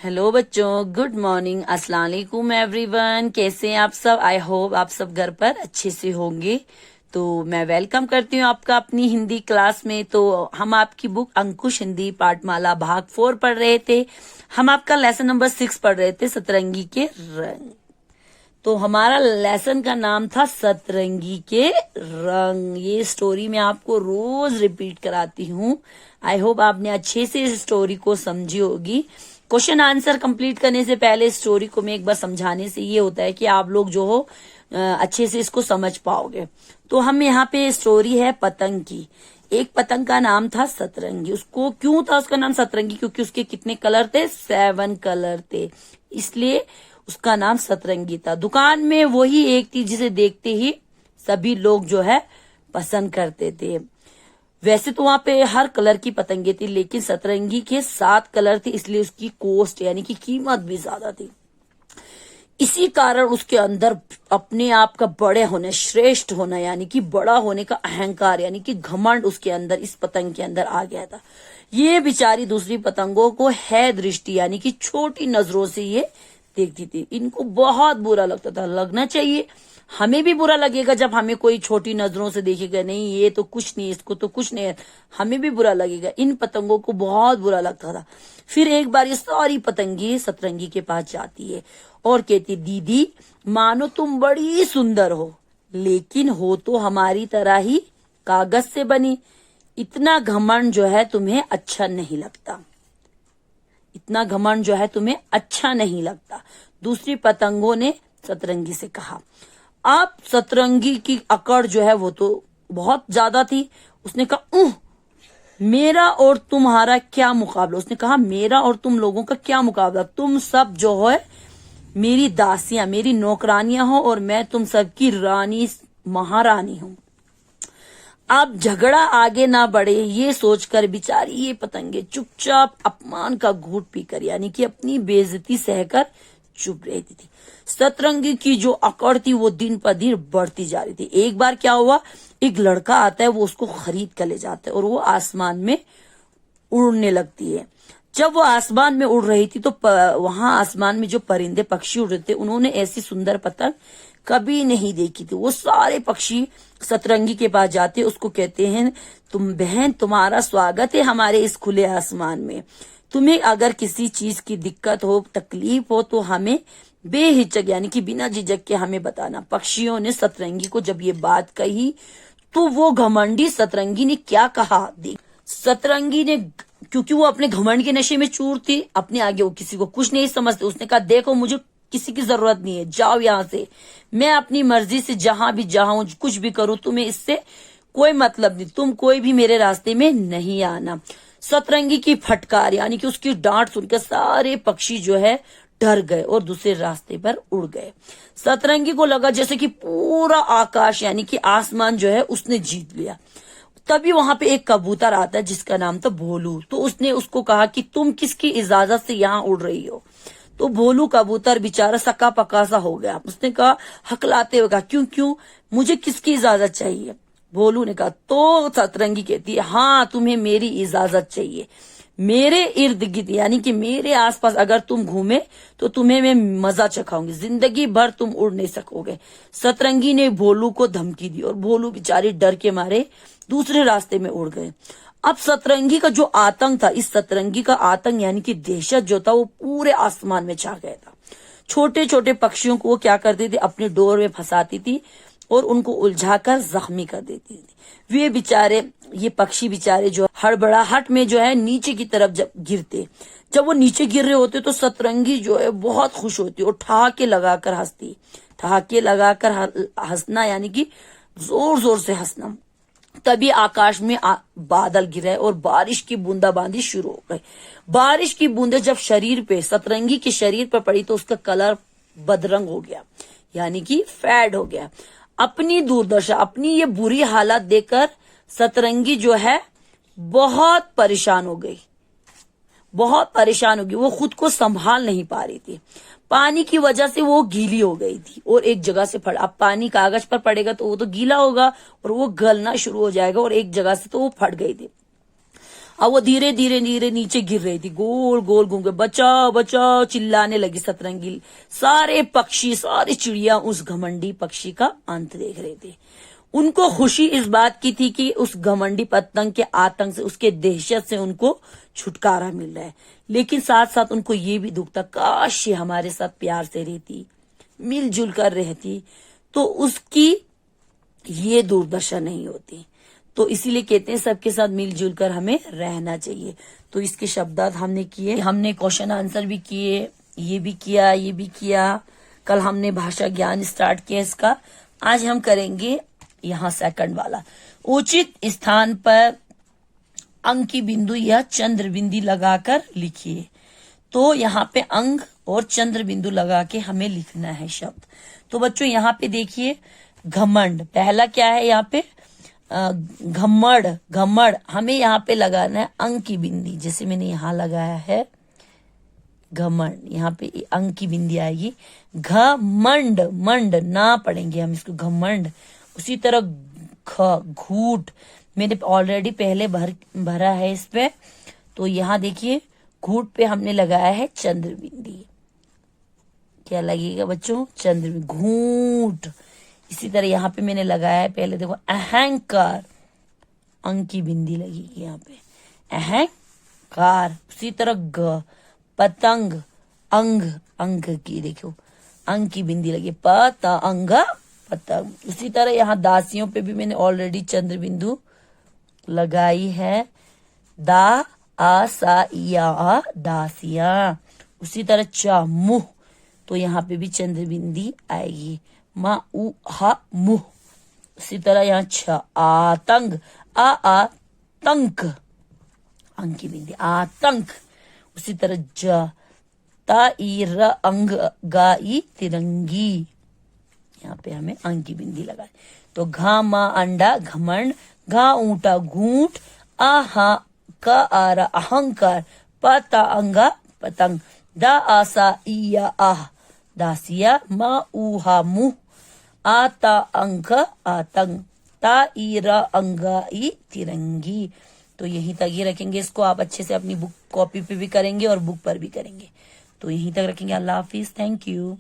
Hello बच्चों, good morning, अस्सलाम वालेकुम एवरीवन। कैसे हैं आप सब? आई होप आप सब घर पर अच्छे से होंगे। तो मैं वेलकम करती हूँ आपका अपनी हिंदी क्लास में। तो हम आपकी बुक अंकुश हिंदी पाठमाला भाग 4 पढ़ रहे थे। हम आपका लेसन नंबर 6 पढ़ रहे थे, सतरंगी के रंग। तो हमारा लेसन का नाम था सतरंगी के रंग। ये स्टोरी मैं आपको रोज रिपीट कराती हूँ। आई होप आपने अच्छे से इस स्टोरी को समझी होगी। क्वेश्चन आंसर कंप्लीट करने से पहले स्टोरी को मैं एक बार समझाने से ये होता है कि आप लोग जो हो अच्छे से इसको समझ पाओगे। तो हम यहाँ पे स्टोरी है पतंग की। एक पतंग का नाम था सतरंगी। उसको क्यों था उसका नाम सतरंगी? क्योंकि उसके कितने कलर थे? 7 कलर थे, इसलिए उसका नाम सतरंगी था। दुकान में वही एक थी जिसे देखते ही सभी लोग जो है पसंद करते थे। वैसे तो वहां पे हर कलर की पतंगे थी, लेकिन सतरंगी के 7 कलर थे, इसलिए उसकी कॉस्ट यानी कि कीमत भी ज्यादा थी। इसी कारण उसके अंदर अपने आप का बड़े होने, श्रेष्ठ होना यानी कि बड़ा होने का अहंकार यानी कि घमंड उसके अंदर, इस पतंग के अंदर आ गया था। ये बेचारी दूसरी पतंगों को है दृष्टि यानी कि छोटी नजरों से ये देखती थी। इनको बहुत बुरा लगता था। लगना चाहिए, हमें भी बुरा लगेगा जब हमें कोई छोटी नजरों से देखेगा। नहीं, ये तो कुछ नहीं, इसको तो कुछ नहीं है, हमें भी बुरा लगेगा। इन पतंगों को बहुत बुरा लगता था। फिर एक बार ये सारी पतंगे सतरंगी के पास जाती है और कहती, दीदी मानो तुम बड़ी सुंदर हो, लेकिन हो तो हमारी तरह ही कागज से बनी। इतना घमंड जो है तुम्हें अच्छा नहीं लगता। इतना घमंड जो है तुम्हें अच्छा नहीं लगता। दूसरी पतंगों ने सतरंगी से कहा। अब सतरंगी की अकड़ जो है वो तो बहुत ज्यादा थी। उसने कहा, मेरा और तुम्हारा क्या मुकाबला? उसने कहा, मेरा और तुम लोगों का क्या मुकाबला? तुम सब जो है मेरी दासियां, मेरी नौकरानियां हो और मैं तुम सबकी रानी, महारानी हूं। अब झगड़ा आगे ना बढ़े ये सोचकर बेचारी ये पतंगे चुपचाप अपमान का घूंट पीकर यानी कि अपनी बेइज्जती सहकर चुप रहती थी। सतरंगी की जो अकड़ थी वो दिन पर दिन बढ़ती जा रही थी। एक बार क्या हुआ, एक लड़का आता है, वो उसको खरीद कर ले जाता है और वो आसमान में उड़ने लगती है। जब वो आसमान में उड़ रही थी तो वहां आसमान में जो परिंदे पक्षी उड़ रहे थे, उन्होंने ऐसी सुंदर पतंग कभी नहीं देखी थी। वो सारे पक्षी सतरंगी के पास जाते, उसको कहते हैं, तुम बहन, तुम्हारा स्वागत है हमारे इस खुले आसमान में। तुम्हें अगर किसी चीज की दिक्कत हो, तकलीफ हो तो हमें बेहिचक यानी कि बिना झिझक के हमें बताना। पक्षियों ने सतरंगी को जब ये बात कही तो वो घमंडी सतरंगी ने क्या कहा, देख। सतरंगी ने, क्योंकि वो अपने घमंड के नशे में चूर थी, अपने आगे वो किसी को कुछ नहीं समझते, उसने कहा, देखो मुझे किसी की जरूरत नहीं है, जाओ यहाँ से। मैं अपनी मर्जी से जहां भी जाऊं, कुछ भी करूं, तुम्हें इससे कोई मतलब नहीं। तुम कोई भी मेरे रास्ते में नहीं आना। सतरंगी की फटकार यानी कि उसकी डांट सुनकर सारे पक्षी जो है डर गए और दूसरे रास्ते पर उड़ गए। सतरंगी को लगा जैसे कि पूरा आकाश यानी कि आसमान जो है उसने जीत लिया। तभी वहां पे एक कबूतर आता है जिसका नाम था भोलू। तो उसने उसको कहा कि तुम किसकी इजाजत से यहाँ उड़ रही हो? तो भोलू कबूतर बेचारा सका पका सा हो गया। उसने कहा, हकलाते हुए कहा, क्यों क्यों, मुझे किसकी इजाजत चाहिए? भोलू ने कहा, तो सतरंगी कहती है, हाँ तुम्हें मेरी इजाजत चाहिए। मेरे इर्द गिर्द यानी कि मेरे आसपास अगर तुम घूमे तो तुम्हें मैं मजा चखाऊंगी, जिंदगी भर तुम उड़ नहीं सकोगे। सतरंगी ने भोलू को धमकी दी और भोलू बेचारी डर के मारे दूसरे रास्ते में उड़ गए। अब सतरंगी का जो आतंक था, इस सतरंगी का आतंक यानी कि दहशत जो था वो पूरे आसमान में छा गया था। छोटे छोटे पक्षियों को वो क्या करती थी, अपने डोर में फंसाती थी और उनको उलझाकर जख्मी कर देती थी। वे बेचारे, ये पक्षी बेचारे जो हड़बड़ाहट में जो है नीचे की तरफ जब गिरते, जब वो नीचे गिर रहे होते तो सतरंगी जो है बहुत खुश होती और ठहाके लगाकर हंसती। ठहाके लगाकर हंसना यानी कि जोर जोर से हंसना। तभी आकाश में बादल गिरे और बारिश की बूंदाबांदी शुरू हो गई। बारिश की बूंदें जब शरीर पे, सतरंगी के शरीर पर पड़ी तो उसका कलर बदरंग हो गया यानी कि फेड हो गया। अपनी दुर्दशा, अपनी ये बुरी हालत देखकर सतरंगी जो है बहुत परेशान हो गई, बहुत परेशान हो गई। वो खुद को संभाल नहीं पा रही थी। पानी की वजह से वो गीली हो गई थी और एक जगह से फट, अब पानी कागज पर पड़ेगा तो वो तो गीला होगा और वो गलना शुरू हो जाएगा और एक जगह से तो वो फट गई थी। और वो धीरे धीरे धीरे नीचे गिर रही थी, गोल गोल घूम के बचाओ बचाओ चिल्लाने लगी सतरंगी। सारे पक्षी, सारी चिड़िया उस घमंडी पक्षी का अंत देख रहे थे। उनको खुशी इस बात की थी कि उस घमंडी पतंग के आतंक से, उसके दहशत से उनको छुटकारा मिल रहा है। लेकिन साथ साथ उनको ये भी दुख था, काश ये हमारे साथ प्यार से रहती, मिलजुल कर रहती, तो उसकी ये दुर्दशा नहीं होती। तो इसीलिए कहते हैं सबके साथ मिलजुल कर हमें रहना चाहिए। तो इसके शब्दार्थ हमने किए, हमने क्वेश्चन आंसर भी किए, ये भी किया, ये भी किया। कल हमने भाषा ज्ञान स्टार्ट किया इसका। आज हम करेंगे यहाँ सेकंड वाला, उचित स्थान पर अंक की बिंदु या चंद्र बिंदी लगाकर लिखिए। तो यहाँ पे अंक और चंद्र बिंदु लगा के हमें लिखना है शब्द। तो बच्चों यहाँ पे देखिए, घमंड पहला क्या है, यहाँ पे घमड़, घमड़ हमें यहाँ पे लगाना है अंक की बिंदी, जैसे मैंने यहाँ लगाया है घमंड, यहाँ पे अंक की बिंदी आएगी। घमंड, मंड ना पढ़ेंगे हम इसको, घमंड। उसी तरह घूट मैंने ऑलरेडी पहले भरा है इस पे। तो यहाँ देखिए घूट पे हमने लगाया है चंद्र बिंदी, क्या लगेगा बच्चों, चंद्र बिंदी, घूट। इसी तरह यहाँ पे मैंने लगाया है पहले, देखो अहंकार, अंक की बिंदी लगेगी यहाँ पे, अहंकार। उसी तरह ग, पतंग, अंग, अंग की देखो अंक की बिंदी लगी, पतंग, पतंग। उसी तरह यहाँ दासियों पे भी मैंने ऑलरेडी चंद्र बिंदु लगाई है, दा आ सा या आ, दासियां। उसी तरह चा, मुह, तो यहाँ पे भी चंद्र बिंदी आएगी, मा उ हा, मुह। उसी तरह यहाँ छ, आतंक, आ तंक, अंक की बिंदी, आतंक। उसी तरह ज, ता ई र अंग, गा ई तिरंगी, यहाँ पे हमें अंक की बिंदी लगाए। तो घा मा अंडा, घमंड, घा ऊंटा, घूंट, आहा का आरा, अहंकार, पता अंगा, पतंग, दा आसा इया आह, दासिया, मा ऊहा, मुह, आता अंक, आतंक, ता ईरा अंगा ई तिरंगी। तो यहीं तक ही रखेंगे इसको, आप अच्छे से अपनी बुक कॉपी पे भी करेंगे और बुक पर भी करेंगे। तो यहीं तक रखेंगे। अल्लाह हाफिज, थैंक यू।